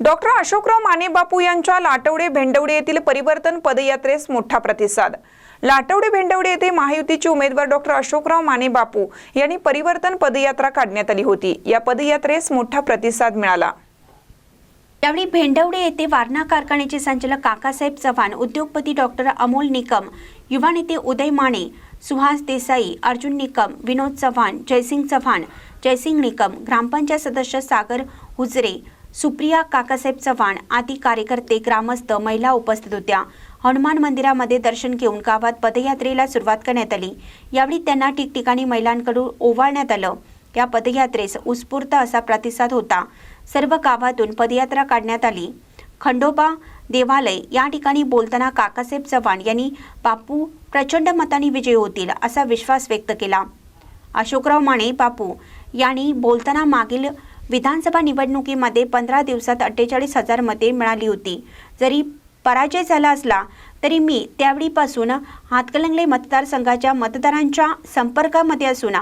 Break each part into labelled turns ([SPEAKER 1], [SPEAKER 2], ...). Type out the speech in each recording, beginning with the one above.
[SPEAKER 1] Doctor Ashokrao Mane बापू यांच्या लाटवडे भेंडवडे येथील परिवर्तन पदयात्रेस मोठा प्रतिसाद। लाटवडे भेंडवडे येथे महायुतीचे उमेदवार डॉक्टर अशोकराव माने बापू यांनी परिवर्तन पदयात्रा काढण्यात आली होती। या पदयात्रेस मोठा प्रतिसाद मिळाला।
[SPEAKER 2] यावेळी भेंडवडे येथे वारणा कारखान्याचे संचालक काकासाहेब चव्हाण, उद्योगपती डॉक्टर अमोल निकम, युवा नेते उदय माने, सुहास देसाई, अर्जुन निकम, विनोद चव्हाण, जयसिंग निकम, ग्रामपंचायत सदस्य सागर हुजरे, सुप्रिया काकासाहेब चव्हाण आदी कार्यकर्ते, ग्रामस्थ, महिला उपस्थित होत्या। हनुमान मंदिरामध्ये दर्शन घेऊन गावात पदयात्रेला सुरुवात करण्यात आली। यावेळी त्यांना ठिकठिकाणी महिलांकडून ओवाळण्यात आलं। या पदयात्रेस उत्स्फूर्त असा प्रतिसाद होता। सर्व गावातून पदयात्रा काढण्यात आली। खंडोबा देवालय या ठिकाणी बोलताना काकासाहेब चव्हाण यांनी बापू प्रचंड मतांनी विजयी होतील असा विश्वास व्यक्त केला। अशोकराव माने बापू यांनी बोलताना मागील विधानसभा निवडणुकीमध्ये 15 दिवसात 48,000 मते मिळाली होती। जरी पराजय झाला असला तरी मी त्यावेळीपासून हातकणंगले मतदारसंघाच्या मतदारांच्या संपर्कामध्ये असून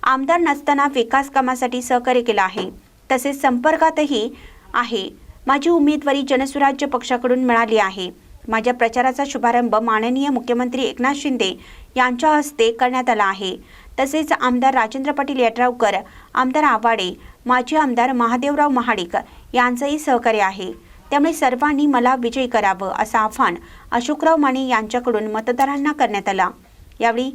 [SPEAKER 2] आमदार नसताना विकास कामासाठी सहकार्य केलं आहे, तसेच संपर्कातही आहे। माझी उमेदवारी जनसुराज्य पक्षाकडून मिळाली आहे। माझ्या प्रचाराचा शुभारंभ माननीय मुख्यमंत्री एकनाथ शिंदे यांच्या हस्ते करण्यात आला आहे। तसेच आमदार राजेंद्र पाटील यड्रावकर, आमदार आवाडे, माजी आमदार महादेवराव महाडिक यांचंही सहकार्य आहे। त्यामुळे सर्वांनी मला विजयी करावं असं आवाहन अशोकराव माने यांच्याकडून मतदारांना करण्यात आलं। यावेळी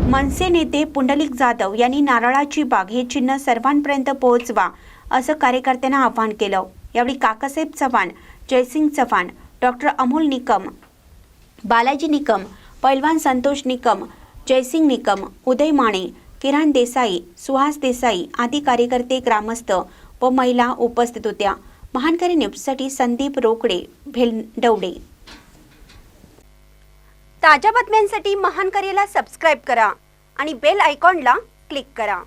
[SPEAKER 2] मनसे नेते पुंडलिक जाधव यांनी नारळाची बाग हे चिन्ह सर्वांपर्यंत पोहोचवा असं कार्यकर्त्यांना आवाहन केलं। यावेळी काकासाहेब चव्हाण, जयसिंग चव्हाण, डॉक्टर अमोल निकम, बालाजी निकम, पैलवान संतोष निकम, जयसिंग निकम, उदय माने, किरण देसाई, सुहास देसाई आदी कार्यकर्ते, ग्रामस्थ व महिला उपस्थित होत्या। महानकरी न्यूजसाठी संदीप रोकडे, भेंडवडे। ताज्या बातम्यांसाठी महानकरीला सबस्क्राइब करा आणि बेल आयकॉनला क्लिक करा।